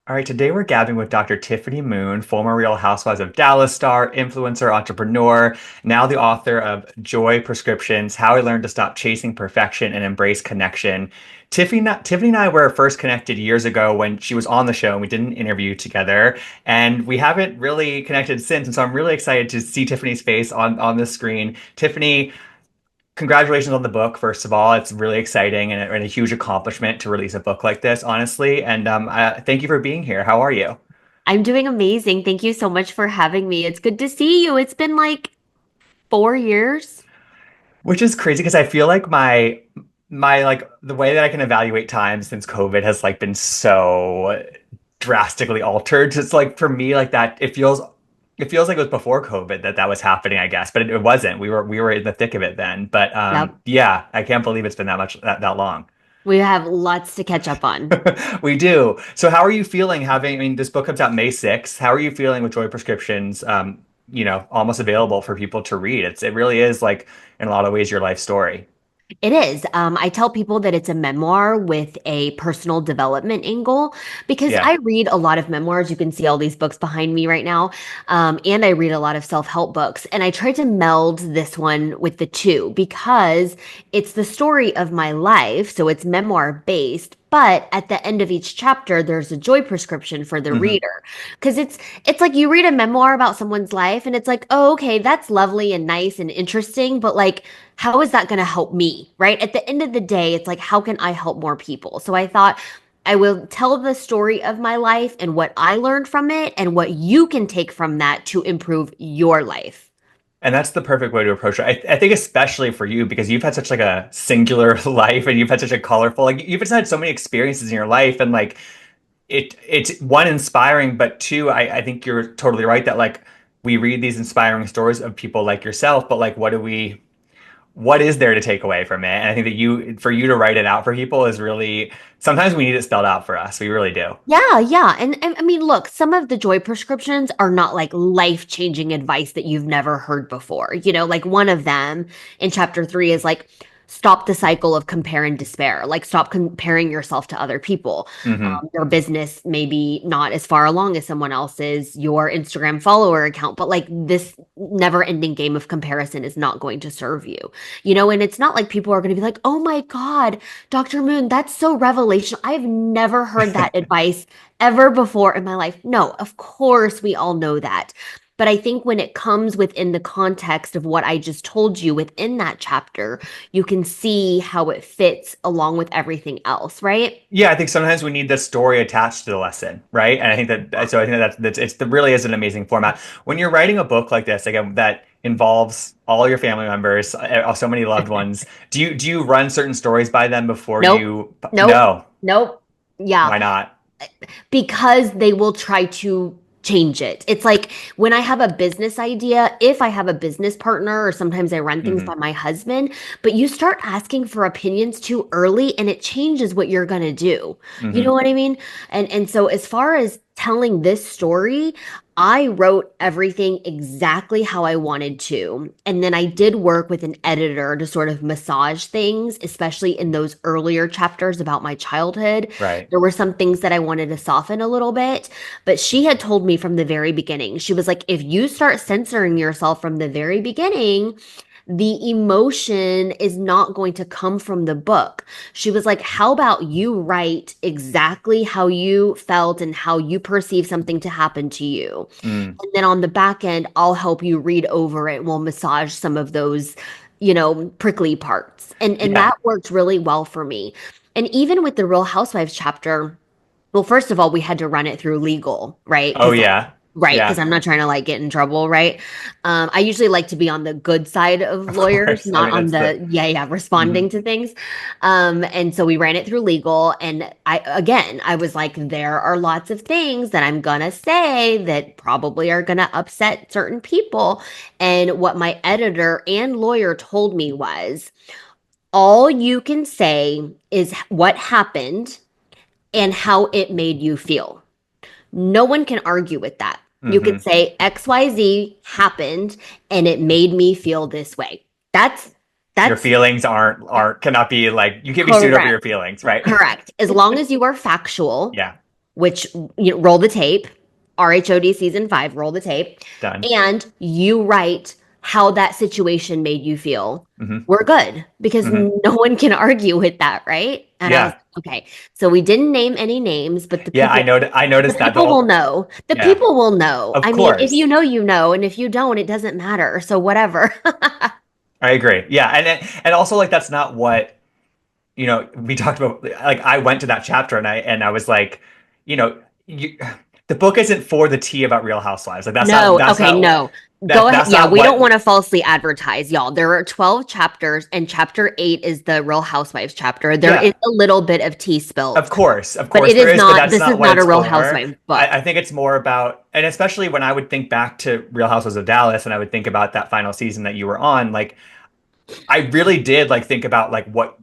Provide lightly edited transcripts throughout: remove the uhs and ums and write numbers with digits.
All right, today we're gabbing with Dr. Tiffany Moon, former Real Housewives of Dallas star, influencer, entrepreneur, now the author of Joy Prescriptions: How I Learned to Stop Chasing Perfection and Embrace Connection. Tiffany and I were first connected years ago when she was on the show and we did an interview together, and we haven't really connected since. And so I'm really excited to see Tiffany's face on the screen. Tiffany, congratulations on the book, first of all. It's really exciting and a huge accomplishment to release a book like this, honestly. And thank you for being here. How are you? I'm doing amazing. Thank you so much for having me. It's good to see you. It's been like 4 years. Which is crazy because I feel like my like the way that I can evaluate time since COVID has like been so drastically altered. Just like for me, like that it feels like it was before COVID that was happening, I guess, but it wasn't. We were in the thick of it then. But Yep. yeah, I can't believe it's been that long. We have lots to catch up on. We do. So how are you feeling having, I mean, this book comes out May 6th. How are you feeling with Joy Prescriptions, almost available for people to read? It really is like in a lot of ways your life story. It is. I tell people that it's a memoir with a personal development angle because Yeah. I read a lot of memoirs. You can see all these books behind me right now. And I read a lot of self-help books. And I tried to meld this one with the two because it's the story of my life. So it's memoir based. But at the end of each chapter, there's a joy prescription for the Hmm. reader. Because it's like you read a memoir about someone's life and it's like, oh, okay, that's lovely and nice and interesting, but like how is that going to help me? Right? At the end of the day, it's like, how can I help more people? So I thought I will tell the story of my life and what I learned from it and what you can take from that to improve your life. And that's the perfect way to approach it. I think especially for you because you've had such like a singular life and you've had such a colorful, like you've just had so many experiences in your life and like it's one inspiring, but two, I think you're totally right that like we read these inspiring stories of people like yourself, but like what is there to take away from it? And I think that for you to write it out for people is really, sometimes we need it spelled out for us. We really do. Yeah, yeah. And I mean, look, some of the joy prescriptions are not like life-changing advice that you've never heard before. Like one of them in chapter 3 is like, stop the cycle of compare and despair. Like, stop comparing yourself to other people. Hmm. Your business may be not as far along as someone else's, your Instagram follower account, but like this never-ending game of comparison is not going to serve you. And it's not like people are going to be like, oh my God, Dr. Moon, that's so revelational. I've never heard that advice ever before in my life. No, of course, we all know that. But I think when it comes within the context of what I just told you within that chapter, you can see how it fits along with everything else, right? Yeah, I think sometimes we need the story attached to the lesson, right? And I think that so I think that really is an amazing format. When you're writing a book like this, again, that involves all your family members, so many loved ones, do you run certain stories by them before Nope. you? Nope. No, Nope. Yeah. why not? Because they will try to change it. It's like when I have a business idea, if I have a business partner, or sometimes I run things by Hmm. my husband, but you start asking for opinions too early and it changes what you're going to do. You know Hmm. what I mean? And so as far as telling this story, I wrote everything exactly how I wanted to. And then I did work with an editor to sort of massage things, especially in those earlier chapters about my childhood. Right. There were some things that I wanted to soften a little bit, but she had told me from the very beginning, she was like, if you start censoring yourself from the very beginning, the emotion is not going to come from the book. She was like, how about you write exactly how you felt and how you perceive something to happen to you? Mm. And then on the back end, I'll help you read over it. We'll massage some of those, prickly parts. And Yeah. that worked really well for me. And even with the Real Housewives chapter, well, first of all, we had to run it through legal, right? Oh Because yeah. right, because Yeah. I'm not trying to like get in trouble, right? I usually like to be on the good side of Of lawyers, course. I not mean, on that's the. the yeah, Mhm. responding to things. And so we ran it through legal, and I was like, there are lots of things that I'm gonna say that probably are gonna upset certain people. And what my editor and lawyer told me was, all you can say is what happened and how it made you feel. No one can argue with that. You could Mhm. say XYZ happened and it made me feel this way. That's Your that's feelings aren't cannot be like you can't be sued over correct. your feelings, right? Correct. As long as you are factual, Yeah. which roll the tape, RHOD season 5, roll the tape, Done. and you write how that situation made you feel. Hmm. We're good because Hmm. no one can argue with that, right? And I was Yeah. like, okay. So we didn't name any names, but the Yeah, people I the noticed that the people will whole, know. The yeah, people will know. of I mean, if you course. know, you know, and if you don't, it doesn't matter. So whatever. I agree. Yeah. And also like that's not what, we talked about, like I went to that chapter and I was like, you know, you, the book isn't for the tea about Real Housewives. Like No, okay, no. Go ahead. that's Yeah, not we don't what. want to falsely advertise, y'all. There are 12 chapters, and chapter 8 is the Real Housewives chapter. There is Yeah, a little bit of tea spilt, of but course it there is is, but not, that's this is not what not a it's Real for. Housewives book. I think it's more about, and especially when I would think back to Real Housewives of Dallas, and I would think about that final season that you were on, like I really did like think about like what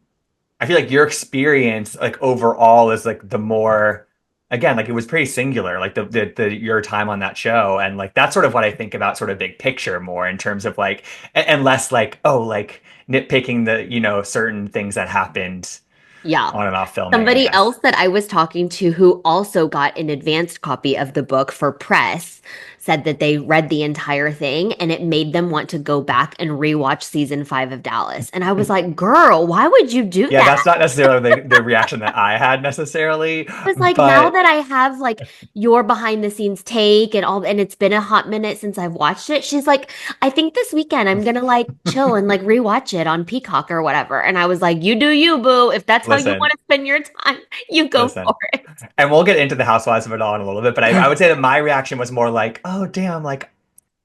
I feel like your experience like overall is like the more, again, like it was pretty singular, like the your time on that show, and like that's sort of what I think about, sort of big picture more in terms of like, and less like, oh, like nitpicking the, certain things that happened Yeah. on and off filming, I Somebody guess. else that I was talking to who also got an advanced copy of the book for press said that they read the entire thing and it made them want to go back and rewatch season 5 of Dallas. And I was like, girl, why would you do Yeah, that? that's not necessarily the reaction that I had necessarily, Was like, now but that I have like your behind the scenes take and all, and it's been a hot minute since I've watched it, she's like, I think this weekend I'm gonna like chill and like rewatch it on Peacock or whatever. And I was like, you do you, boo. If that's how you want listen, to spend your time, you go listen. for it. And we'll get into the Housewives of it all in a little bit, but I would say that my reaction was more like, oh, damn, like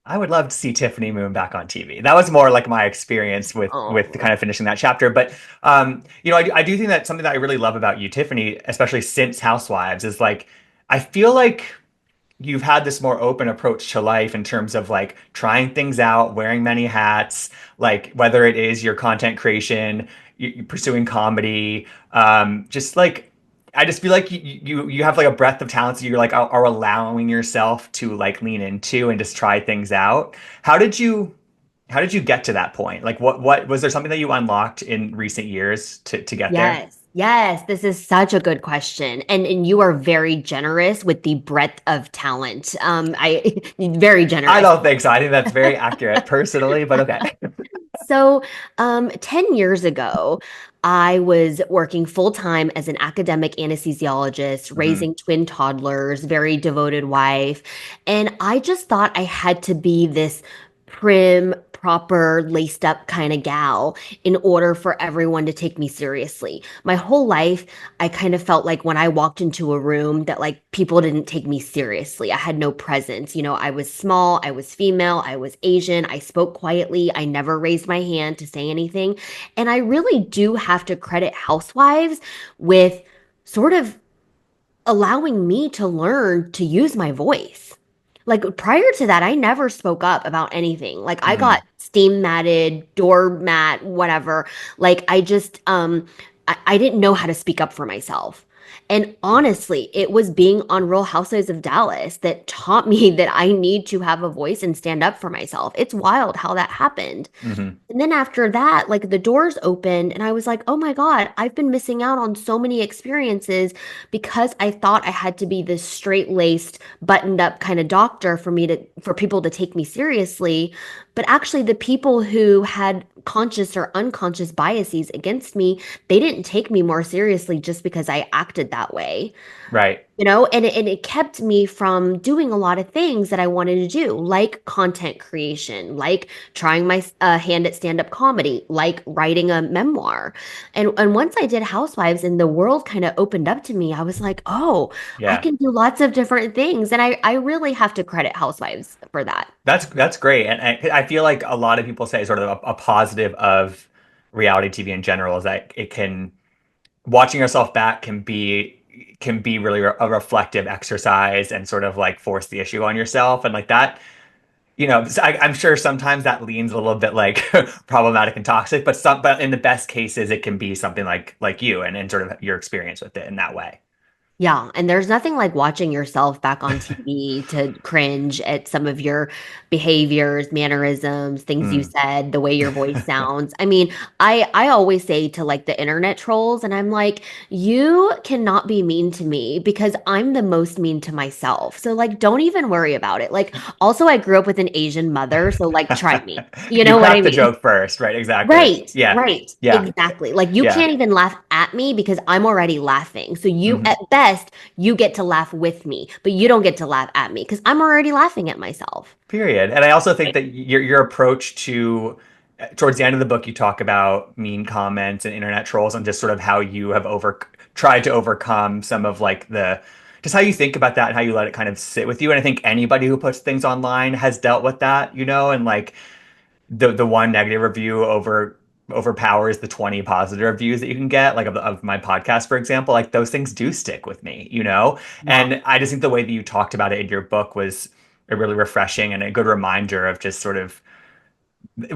I would love to see Tiffany Moon back on TV. That was more like my experience with Oh, kind of finishing that chapter. But I do think that something that I really love about you, Tiffany, especially since Housewives, is like I feel like you've had this more open approach to life in terms of like trying things out, wearing many hats, like whether it is your content creation, you pursuing comedy, just like I just feel like you have like a breadth of talents that you're like are allowing yourself to like lean into and just try things out. How did you how did you get to that point? Like what was there something that you unlocked in recent years to get there? yes. Yes, this is such a good question. And you are very generous with the breadth of talent. I very I generous. don't think so. I think that's very accurate personally, but okay. So, 10 years ago, I was working full time as an academic anesthesiologist, Hmm. raising twin toddlers, very devoted wife. And I just thought I had to be this prim, proper, laced up kind of gal in order for everyone to take me seriously. My whole life, I kind of felt like when I walked into a room that like people didn't take me seriously. I had no presence. I was small, I was female, I was Asian, I spoke quietly, I never raised my hand to say anything. And I really do have to credit Housewives with sort of allowing me to learn to use my voice. Like prior to that, I never spoke up about anything. Like I got Hmm. steam matted, doormat, whatever. Like I didn't know how to speak up for myself. And honestly, it was being on Real Housewives of Dallas that taught me that I need to have a voice and stand up for myself. It's wild how that happened. Hmm. And then after that, like the doors opened, and I was like, oh my God, I've been missing out on so many experiences because I thought I had to be this straight-laced, buttoned-up kind of doctor for people to take me seriously. But actually, the people who had conscious or unconscious biases against me, they didn't take me more seriously just because I acted that way. Right. And it kept me from doing a lot of things that I wanted to do, like content creation, like trying my hand at stand-up comedy, like writing a memoir. And once I did Housewives and the world kind of opened up to me, I was like, oh, I Yeah. can do lots of different things. And I really have to credit Housewives for that. That's great. And I feel like a lot of people say sort of a positive of reality TV in general is that it can watching yourself back can be really a reflective exercise and sort of like force the issue on yourself and like that. I'm sure sometimes that leans a little bit like problematic and toxic, but in the best cases, it can be something like you and sort of your experience with it in that way. Yeah, and there's nothing like watching yourself back on TV to cringe at some of your behaviors, mannerisms, things you Mm. said, the way your voice sounds. I mean, I always say to like the internet trolls, and I'm like, you cannot be mean to me because I'm the most mean to myself. So like, don't even worry about it. Like, also, I grew up with an Asian mother, so like, try me. You You know what I cracked the mean? joke first, right? Exactly. Right, Yeah. right. Yeah. Exactly. Like you Yeah. can't even laugh at me because I'm already laughing. So you, Mhm. at best, you get to laugh with me, but you don't get to laugh at me because I'm already laughing at myself. Period. And I also think that your approach to towards the end of the book, you talk about mean comments and internet trolls and just sort of how you have over tried to overcome some of like the just how you think about that and how you let it kind of sit with you. And I think anybody who puts things online has dealt with that, and like the one negative review overpowers the 20 positive reviews that you can get, like of my podcast, for example. Like those things do stick with me. Yeah. And I just think the way that you talked about it in your book was a really refreshing and a good reminder of just sort of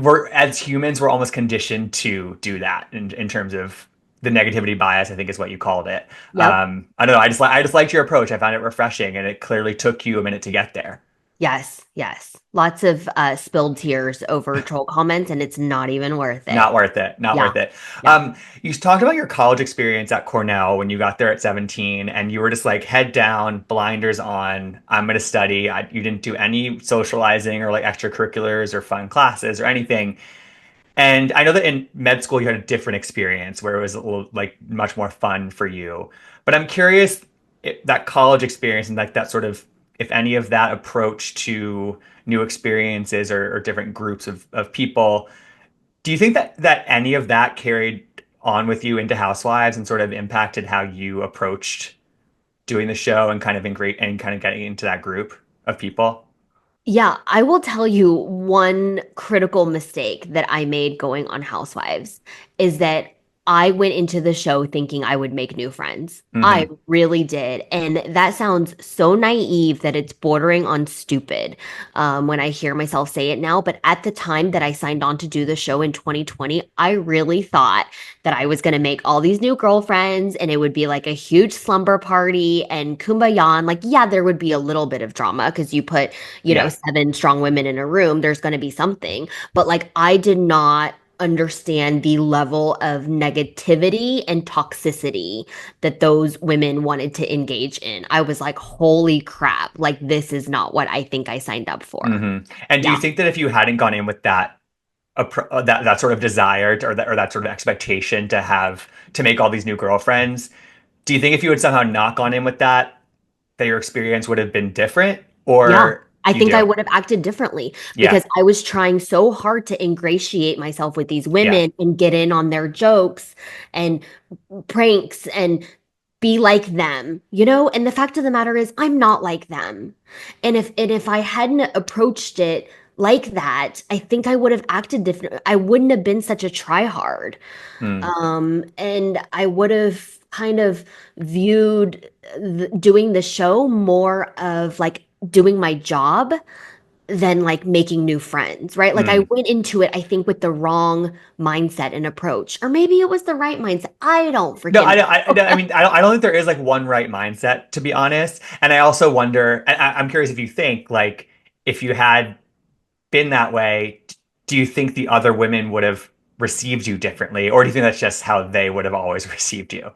we're as humans we're almost conditioned to do that in terms of the negativity bias, I think is what you called it. Yep. I don't know, I just liked your approach. I found it refreshing and it clearly took you a minute to get there. Yes. Yes. Lots of spilled tears over troll comments, and it's not even worth it. Not worth it. Not Yeah. worth it. Yeah. You talked about your college experience at Cornell when you got there at 17, and you were just like head down, blinders on. I'm going to study. You didn't do any socializing or like extracurriculars or fun classes or anything. And I know that in med school you had a different experience where it was a little like much more fun for you. But I'm curious that college experience and like that sort of if any of that approach to new experiences or different groups of people, do you think that any of that carried on with you into Housewives and sort of impacted how you approached doing the show and kind of and kind of getting into that group of people? Yeah, I will tell you one critical mistake that I made going on Housewives is that I went into the show thinking I would make new friends. I Hmm. really did. And that sounds so naive that it's bordering on stupid when I hear myself say it now. But at the time that I signed on to do the show in 2020, I really thought that I was going to make all these new girlfriends and it would be like a huge slumber party and kumbaya. And like, yeah, there would be a little bit of drama because you put Yeah. seven strong women in a room, there's going to be something. But like, I did not understand the level of negativity and toxicity that those women wanted to engage in. I was like, holy crap, like, this is not what I think I signed up for. Hmm. And do you Yeah. think that if you hadn't gone in with that sort of desire or that sort of expectation to have to make all these new girlfriends, do you think if you had somehow not gone in with that your experience would have been different? Yeah. Or I you think I do? would have acted differently Yeah. because I was trying so hard to ingratiate myself with these Yeah. women and get in on their jokes and pranks and be like them. And the fact of the matter is I'm not like them. And if I hadn't approached it like that, I think I would have acted different. I wouldn't have been such a tryhard. Hmm. And I would have kind of viewed doing the show more of like doing my job than like making new friends, right? Like I Hmm. went into it, I think, with the wrong mindset and approach, or maybe it was the right mindset. I don't No, freaking I mean, I don't think there is like one right mindset, to be honest. And I also wonder, and I'm curious if you think like if you had been that way, do you think the other women would have received you differently, or do you think that's just how they would have always received you?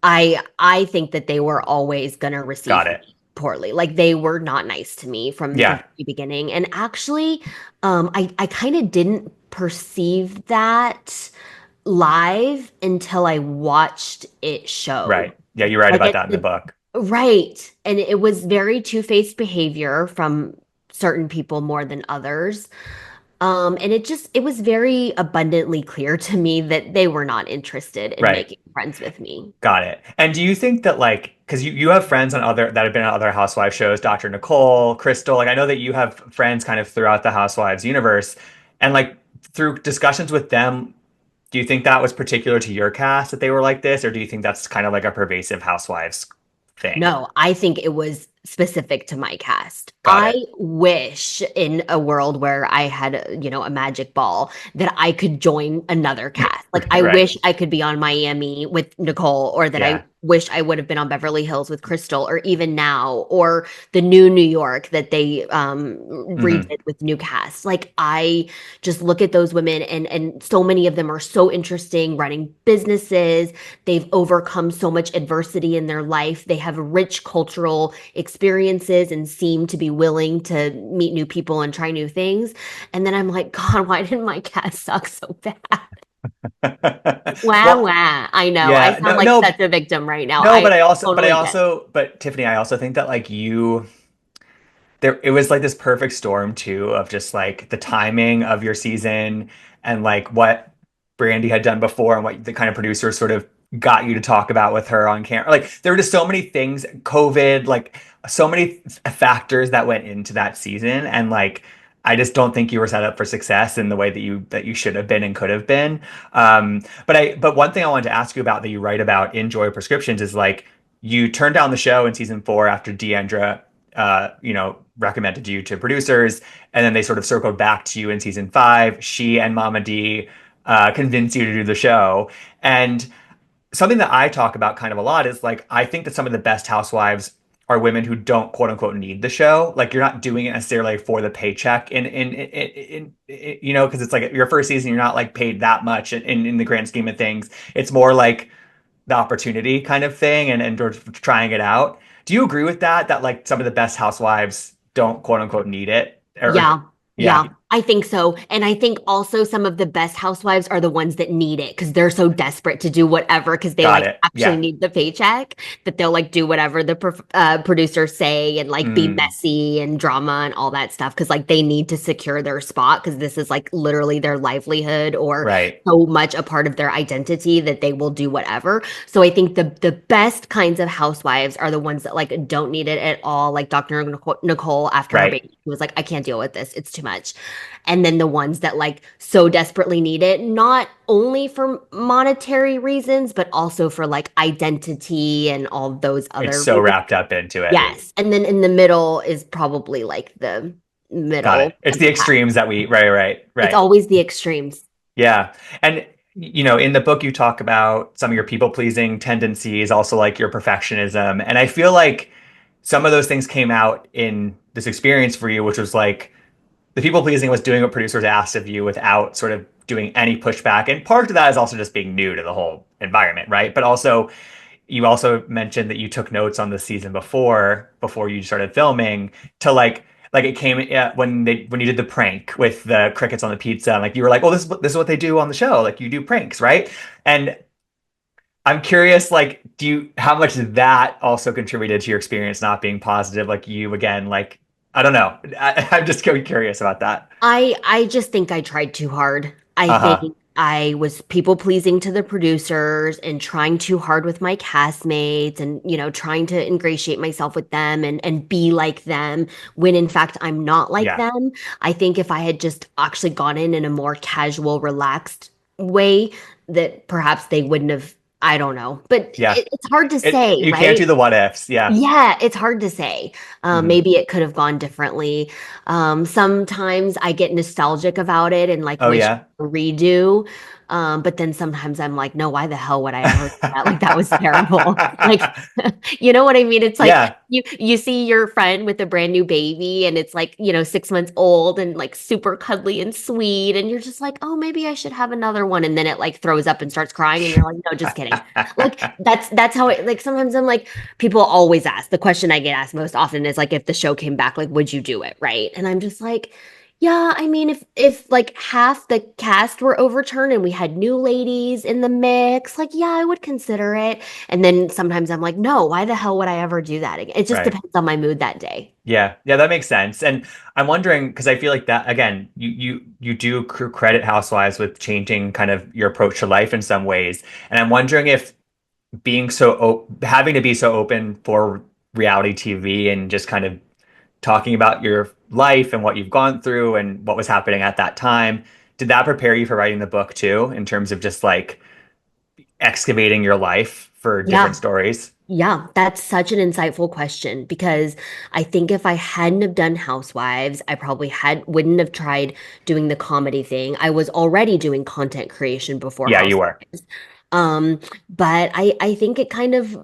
I think that they were always gonna Got receive it. me poorly. Like they were not nice to me from the Yeah. very beginning. And actually, I kind of didn't perceive that live until I watched it show. Right. Yeah, you write Like about that in the book. right. And it was very two-faced behavior from certain people more than others. And it was very abundantly clear to me that they were not interested in Right. making friends with me. Got it. And do you think that like because you have friends on other that have been on other Housewives shows, Dr. Nicole, Crystal, like I know that you have friends kind of throughout the Housewives universe, and like through discussions with them, do you think that was particular to your cast that they were like this, or do you think that's kind of like a pervasive Housewives thing? No, I think it was specific to my cast. Got I it. wish in a world where I had, a magic ball that I could join another cast. Like I Right. wish I could be on Miami with Nicole, or that I Yeah. wish I would have been on Beverly Hills with Crystal, or even now, or the new New York that they Hmm. redid with new cast. Like I just look at those women, and so many of them are so interesting running businesses. They've overcome so much adversity in their life. They have rich cultural experiences and seem to be willing to meet new people and try new things. And then I'm like, God, why didn't my cat suck so bad? Wah, Well, wah. I know. I yeah. sound No, like no, such a victim right now. no, I totally get. but Tiffany, I also think that like there it was like this perfect storm too of just like the timing of your season and like what Brandy had done before and what the kind of producers sort of got you to talk about with her on camera. Like there were just so many things, COVID, like so many factors that went into that season and like I just don't think you were set up for success in the way that you should have been and could have been. But one thing I wanted to ask you about that you write about in Joy Prescriptions is like you turned down the show in season 4 after Deandra recommended you to producers, and then they sort of circled back to you in season 5. She and Mama D convinced you to do the show. And something that I talk about kind of a lot is like I think that some of the best housewives are women who don't quote unquote need the show. Like you're not doing it necessarily for the paycheck because it's like your first season, you're not like paid that much in the grand scheme of things. It's more like the opportunity kind of thing and trying it out. Do you agree with that? That like some of the best housewives don't quote unquote need it? Yeah, Yeah, yeah, I think so. And I think also some of the best housewives are the ones that need it because they're so desperate to do whatever because they got like it. actually Yeah. need the paycheck that they'll like do whatever the producers say and like be Mm, messy and drama and all that stuff because like they need to secure their spot because this is like literally their livelihood or right. so much a part of their identity that they will do whatever. So I think the best kinds of housewives are the ones that like don't need it at all. Like Dr. Nicole after her Right. baby, she was like, I can't deal with this. It's too much. And then the ones that like so desperately need it, not only for monetary reasons, but also for like identity and all those It's other so reasons. wrapped up into it. Yes. And then in the middle is probably like the Got it. middle It's of the the pack. extremes that It's right. always the extremes. Yeah. And in the book you talk about some of your people pleasing tendencies, also like your perfectionism. And I feel like some of those things came out in this experience for you, which was like the people pleasing was doing what producers asked of you without sort of doing any pushback. And part of that is also just being new to the whole environment, right? But also, you also mentioned that you took notes on the season before you started filming to like it came when you did the prank with the crickets on the pizza, and like you were like, oh, this is what they do on the show. Like you do pranks, right? And I'm curious, like, do you how much that also contributed to your experience not being positive? Like you again, like I don't know. I'm just curious about that. I just think I tried too hard. I think Uh-huh. I was people pleasing to the producers and trying too hard with my castmates and trying to ingratiate myself with them and be like them when in fact I'm not like Yeah. them. I think if I had just actually gone in a more casual, relaxed way that perhaps they wouldn't have, I don't know. But Yeah. it's hard to It say, you can't right? do the what ifs. Yeah. Yeah, it's hard to say. Hmm. Maybe it could have gone differently. Sometimes I get nostalgic about it and like Oh wish yeah. redo. But then sometimes I'm like, no, why the hell would I ever do that? Like that was terrible. Like, you know what I mean? It's like Yeah. you see your friend with a brand new baby and it's like, 6 months old and like super cuddly and sweet, and you're just like, oh, maybe I should have another one. And then it like throws up and starts crying, and you're like, no, just kidding. Like that's how it like sometimes I'm like people always ask the question I get asked most often is like if the show came back, like would you do it, right? And I'm just like, yeah, I mean if like half the cast were overturned and we had new ladies in the mix, like yeah, I would consider it. And then sometimes I'm like, no, why the hell would I ever do that again? It just Right. depends on my mood that day. Yeah. Yeah, that makes sense. And I'm wondering because I feel like that again, you do credit Housewives with changing kind of your approach to life in some ways. And I'm wondering if having to be so open for reality TV and just kind of talking about your life and what you've gone through and what was happening at that time, did that prepare you for writing the book too, in terms of just like excavating your life for different Yeah. stories? Yeah, that's such an insightful question because I think if I hadn't have done Housewives, I probably had wouldn't have tried doing the comedy thing. I was already doing content creation before Yeah, you were. Housewives. Um, but I think it kind of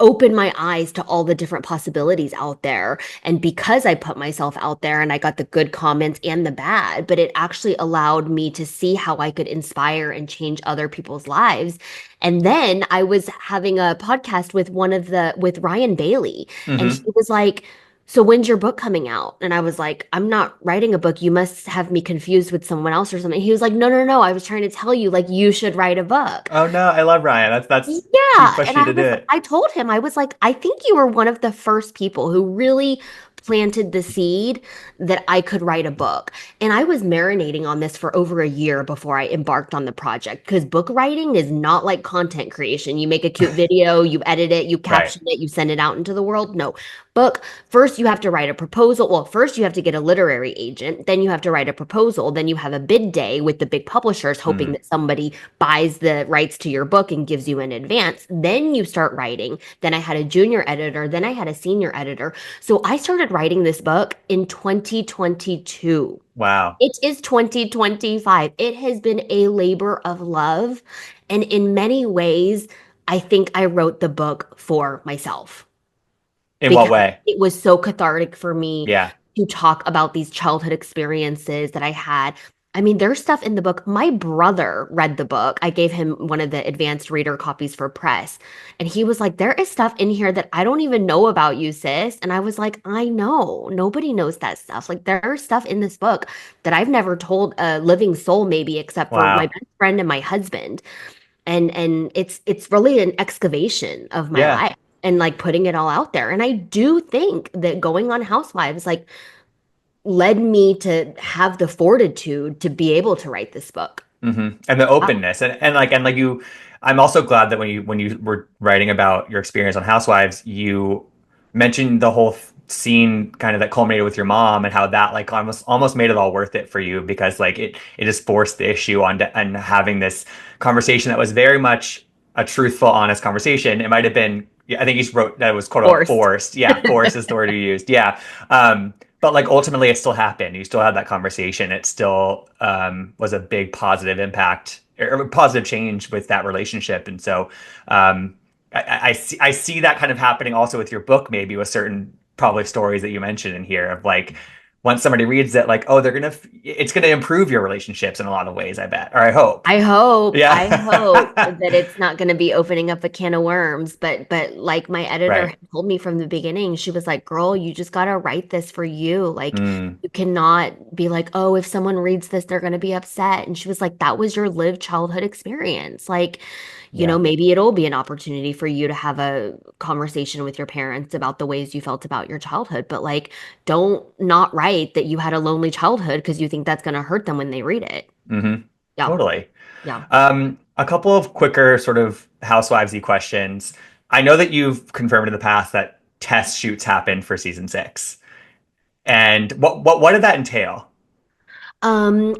opened my eyes to all the different possibilities out there. And because I put myself out there and I got the good comments and the bad, but it actually allowed me to see how I could inspire and change other people's lives. And then I was having a podcast with with Ryan Bailey, and he Hmm. was like, "So when's your book coming out?" And I was like, "I'm not writing a book. You must have me confused with someone else or something." He was like, "No, no, no. I was trying to tell you, like, you should write a book." Oh no, I love Ryan. That's he Yeah. pushed And you to do it. I told him, I was like, I think you were one of the first people who really planted the seed that I could write a book. And I was marinating on this for over a year before I embarked on the project because book writing is not like content creation. You make a cute video, you edit it, you Right. caption it, you send it out into the world. No, book, first you have to write a proposal. Well, first you have to get a literary agent, then you have to write a proposal, then you have a bid day with the big publishers, hoping Mm. that somebody buys the rights to your book and gives you in advance. Then you start writing. Then I had a junior editor. Then I had a senior editor. So I started writing this book in 2022. Wow. It is 2025. It has been a labor of love. And in many ways, I think I wrote the book for myself In what because way? it was so cathartic for me Yeah. to talk about these childhood experiences that I had. I mean, there's stuff in the book. My brother read the book. I gave him one of the advanced reader copies for press. And he was like, there is stuff in here that I don't even know about you, sis. And I was like, I know. Nobody knows that stuff. Like, there's stuff in this book that I've never told a living soul, maybe, except for my Wow. best friend and my husband. And it's really an excavation of my Yeah. life and like putting it all out there. And I do think that going on Housewives like led me to have the fortitude to be able to write this book. And the Yeah. openness and like you, I'm also glad that when you were writing about your experience on Housewives, you mentioned the whole scene kind of that culminated with your mom and how that like almost made it all worth it for you because like it just forced the issue on and having this conversation that was very much a truthful, honest conversation. It might have been, yeah, I think you wrote that it was quote unquote Forced. forced. Yeah, forced is the word you used. Yeah. But like ultimately it still happened. You still had that conversation. It still was a big positive impact or positive change with that relationship. And so I see that kind of happening also with your book, maybe with certain probably stories that you mentioned in here of like once somebody reads it, like, oh, it's gonna improve your relationships in a lot of ways, I bet, or I hope. I hope Yeah. that it's not going to be opening up a can of worms. But like my editor Right. had told me from the beginning, she was like, "Girl, you just got to write this for you. Like, Mm, you cannot be like, oh, if someone reads this, they're going to be upset." And she was like, "That was your lived childhood experience. Like, yeah. maybe it'll be an opportunity for you to have a conversation with your parents about the ways you felt about your childhood. But like, don't not write that you had a lonely childhood because you think that's going to hurt them when they read it." Yeah. Totally. Yeah. A couple of quicker sort of housewivesy questions. I know that you've confirmed in the past that test shoots happened for season 6. And what did that entail?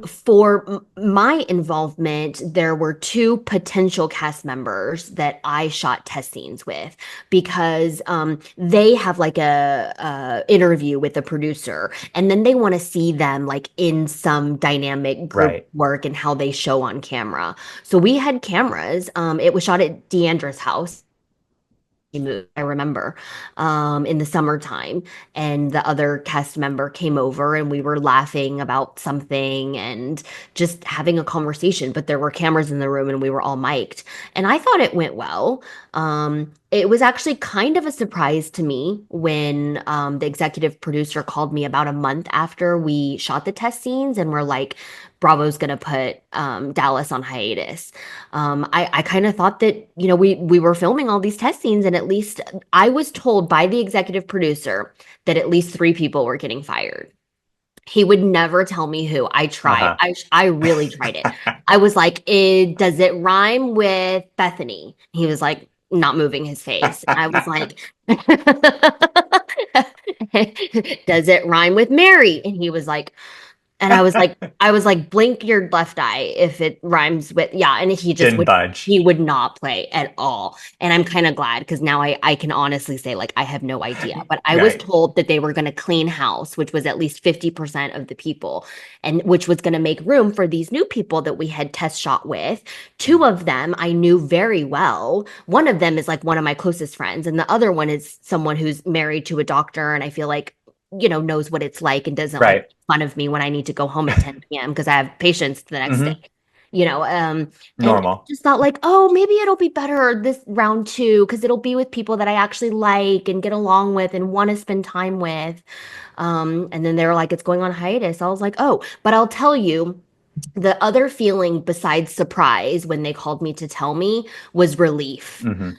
For my involvement, there were two potential cast members that I shot test scenes with because they have like a interview with the producer, and then they want to see them like in some dynamic group Right. work and how they show on camera. So we had cameras. It was shot at Deandra's house. Moved, I remember, in the summertime, and the other cast member came over, and we were laughing about something and just having a conversation. But there were cameras in the room, and we were all mic'd, and I thought it went well. It was actually kind of a surprise to me when the executive producer called me about a month after we shot the test scenes, and we're like, Bravo's gonna put Dallas on hiatus. I kind of thought that, we were filming all these test scenes, and at least I was told by the executive producer that at least three people were getting fired. He would never tell me who. I tried. Uh-huh. I really tried it. I was like, does it rhyme with Bethany? He was like, not moving his face. I was like, does it rhyme with Mary? And he was like, And I was like, blink your left eye if it rhymes with, yeah. And Didn't budge. he would not play at all. And I'm kind of glad because now I can honestly say, like, I have no idea. But I was Right. told that they were going to clean house, which was at least 50% of the people, and which was going to make room for these new people that we had test shot with. Two of them I knew very well. One of them is like one of my closest friends, and the other one is someone who's married to a doctor. And I feel like, knows what it's like and doesn't like Right. make fun of me when I need to go home at 10 p.m. because I have patients the next day. Hmm. And I Normal. just thought like, oh, maybe it'll be better this round two because it'll be with people that I actually like and get along with and want to spend time with. And then they were like, it's going on hiatus. I was like, oh, but I'll tell you, the other feeling besides surprise when they called me to tell me was relief. Hmm.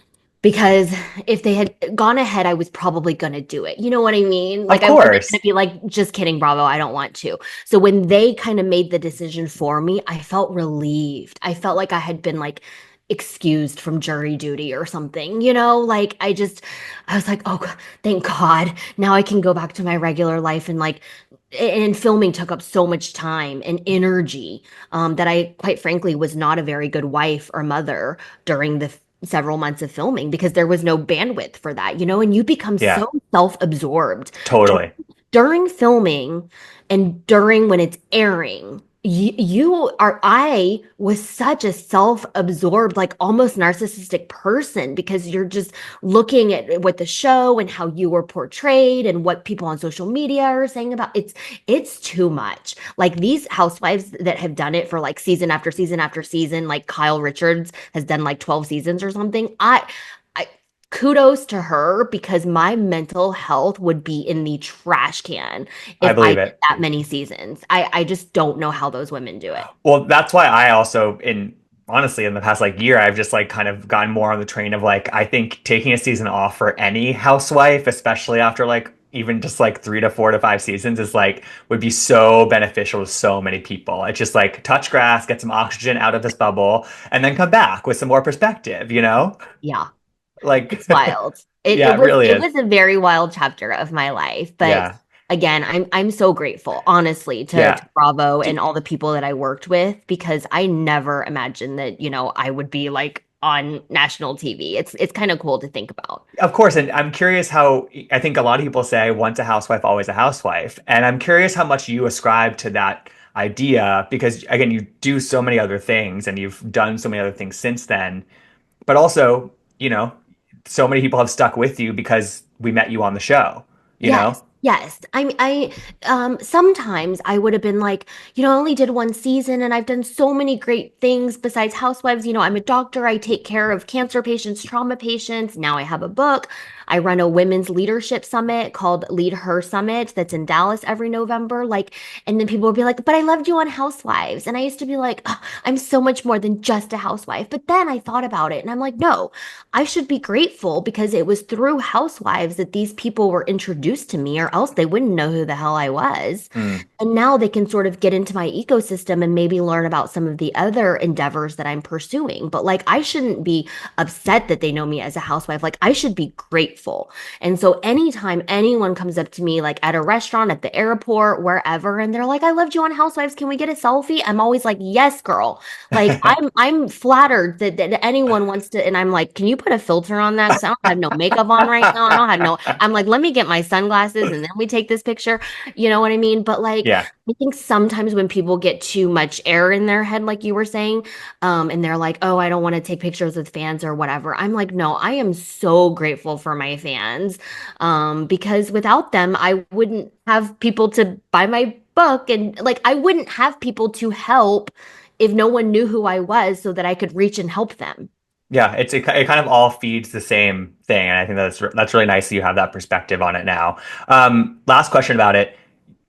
Because if they had gone ahead, I was probably going to do it. You know what I mean? Of Like, I wasn't going to course. be like, just kidding, Bravo, I don't want to. So when they kind of made the decision for me, I felt relieved. I felt like I had been like excused from jury duty or something, Like, I was like, oh, thank God. Now I can go back to my regular life and like, and filming took up so much time and energy that I, quite frankly, was not a very good wife or mother during the several months of filming because there was no bandwidth for that, and you become Yeah, so self-absorbed totally. during filming and during when it's airing. I was such a self-absorbed, like almost narcissistic person because you're just looking at what the show and how you were portrayed and what people on social media are saying about it's too much. Like these housewives that have done it for like season after season after season, like Kyle Richards has done like 12 seasons or something. I kudos to her because my mental health would be in the trash can I if I believe did it. that many seasons. I just don't know how those women do it. Well, that's why I also, in honestly, in the past like year, I've just like kind of gotten more on the train of like, I think taking a season off for any housewife, especially after like even just like 3 to 4 to 5 seasons, is like would be so beneficial to so many people. It's just like touch grass, get some oxygen out of this bubble, and then come back with some more perspective, you know? Yeah, Like, it's wild. It yeah, it it was really it is. was a very wild chapter of my life, but Yeah. again, I'm so grateful, honestly, to Yeah. Bravo Do, and all the people that I worked with because I never imagined that, I would be like on national TV. It's kind of cool to think about. Of course, and I'm curious how I think a lot of people say once a housewife, always a housewife. And I'm curious how much you ascribe to that idea because, again, you do so many other things and you've done so many other things since then. But also, you know, so many people have stuck with you because we met you on the show, you know? Yes, yes. Sometimes I would have been like, I only did one season and I've done so many great things besides Housewives. I'm a doctor. I take care of cancer patients, trauma patients. Now I have a book. I run a women's leadership summit called Lead Her Summit that's in Dallas every November. Like, and then people would be like, but I loved you on Housewives. And I used to be like, "Ugh, I'm so much more than just a housewife." But then I thought about it and I'm like, no, I should be grateful because it was through Housewives that these people were introduced to me, or else they wouldn't know who the hell I was. Mm, And now they can sort of get into my ecosystem and maybe learn about some of the other endeavors that I'm pursuing. But like, I shouldn't be upset that they know me as a housewife. Like, I should be grateful. And so, anytime anyone comes up to me, like at a restaurant, at the airport, wherever, and they're like, I loved you on Housewives. Can we get a selfie? I'm always like, yes, girl. Like I'm flattered that anyone wants to, and I'm like, can you put a filter on that? Because I don't have no makeup on right now. I don't have no. I'm like, let me get my sunglasses and then we take this picture. You know what I mean? But like, yeah. I think sometimes when people get too much air in their head, like you were saying, and they're like, oh, I don't want to take pictures with fans or whatever. I'm like, no, I am so grateful for my fans, because without them, I wouldn't have people to buy my book and like I wouldn't have people to help if no one knew who I was so that I could reach and help them. Yeah, it kind of all feeds the same thing, and I think that's really nice that you have that perspective on it now. Last question about it.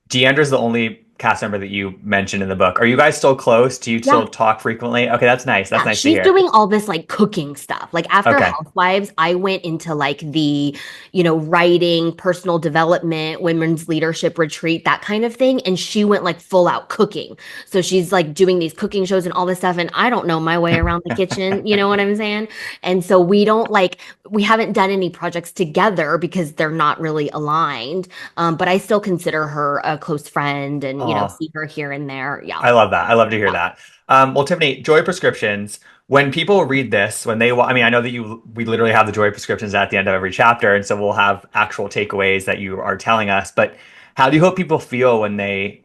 Deandra's the only cast member that you mentioned in the book. Are you guys still close? Do you Yeah. still talk frequently? Okay, that's nice. That's Yeah, nice to she's hear. doing all this like cooking stuff. Like after Okay. Housewives, I went into like the, writing, personal development, women's leadership retreat, that kind of thing. And she went like full out cooking. So she's like doing these cooking shows and all this stuff. And I don't know my way around the kitchen. You know what I'm saying? And so we haven't done any projects together because they're not really aligned. But I still consider her a close friend and, Oh, see her here and there. Yeah. I love that. I love to hear Yeah. that. Well, Tiffany, joy prescriptions. When people read this, when they, I mean, I know that we literally have the joy prescriptions at the end of every chapter, and so we'll have actual takeaways that you are telling us. But how do you hope people feel when they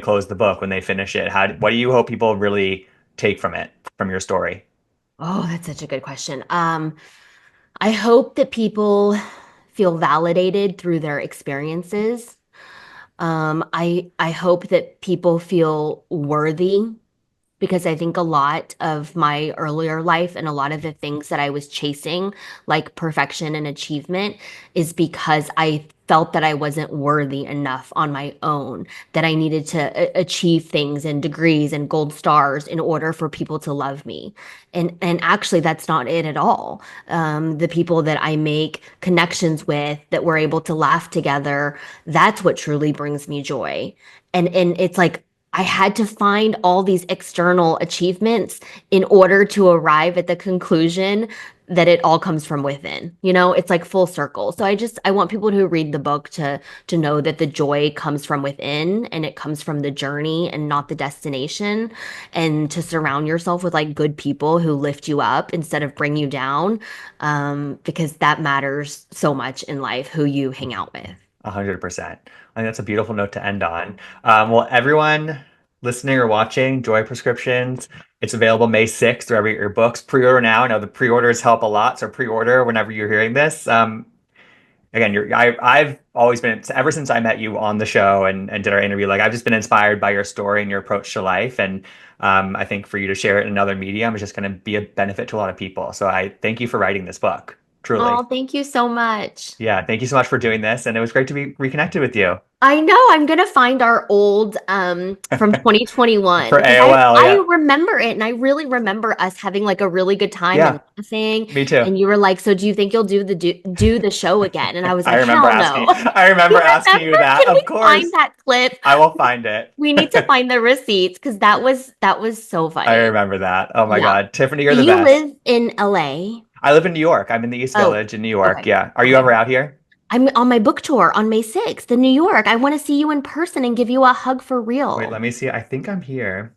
close the book, when they finish it? What do you hope people really take from it, from your story? Oh, that's such a good question. I hope that people feel validated through their experiences. I hope that people feel worthy because I think a lot of my earlier life and a lot of the things that I was chasing, like perfection and achievement, is because I felt that I wasn't worthy enough on my own, that I needed to achieve things and degrees and gold stars in order for people to love me. And actually that's not it at all. The people that I make connections with, that we're able to laugh together, that's what truly brings me joy. And it's like I had to find all these external achievements in order to arrive at the conclusion that it all comes from within. It's like full circle. So I want people who read the book to know that the joy comes from within and it comes from the journey and not the destination, and to surround yourself with like good people who lift you up instead of bring you down, because that matters so much in life, who you hang out with. 100%. I think that's a beautiful note to end on. Well, everyone listening or watching, Joy Prescriptions, it's available May 6th wherever you get your books. Pre-order now. I know the pre-orders help a lot, so pre-order whenever you're hearing this. Again, I've always been, ever since I met you on the show and did our interview, like I've just been inspired by your story and your approach to life. And I think for you to share it in another medium is just going to be a benefit to a lot of people. So I thank you for writing this book, truly. Oh, thank you so much. Yeah, thank you so much for doing this. And it was great to be reconnected with you. I know I'm gonna find our old from 2021 For because I AOL, I yeah. remember it, and I really remember us having like a really good time and Yeah, laughing. me too. And you were like, "So do you think you'll do the show again?" And I was I like, remember "Hell no." asking I remember You asking you remember? that. Can we Of find course. that clip? I will find it. We need to find the receipts because that was so I funny. remember that. Oh my Yeah. God. Tiffany, you're Do the you best. live in LA? I live in New York. I'm in the East Oh, Village in New York. okay. Yeah. Are you Okay. ever out here? I'm on my book tour on May 6th in New York. I want to see you in person and give you a hug for Wait, real. let me see. I think I'm here.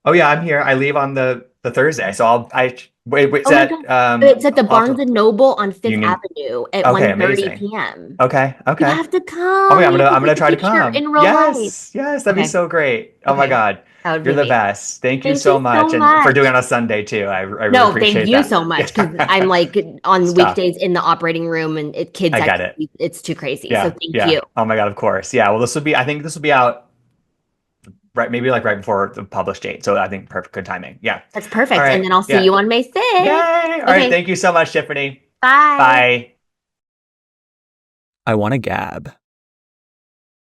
Oh yeah, I'm here. I leave on the Thursday. So wait, is Oh my that God. It's at the I'll have Barnes to and Noble on Fifth Union. Avenue at Okay, 1:30 amazing. p.m. Okay, You okay. have to Oh my come. God, We have to I'm take gonna a try to picture come. in real life. Yes, yes, that'd be Okay. so great. Oh my Okay. God, That would be you're the amazing. best. Thank you Thank so you so much, and for doing much. it on a Sunday too. I really No, thank appreciate you that. so much because I'm Yeah, like on stuff. weekdays in the operating room and kids I get it. activities. It's too crazy. So Yeah, thank yeah. you. Oh my God, of course. Yeah. Well, this would be. I think this will be out right, maybe like right before the published date. So I think perfect, good timing. Yeah. That's All perfect. And right. then I'll see Yeah. you on May 6th. Yay! All right. Okay. Thank you so much, Tiffany. Bye. Bye. I want to gab.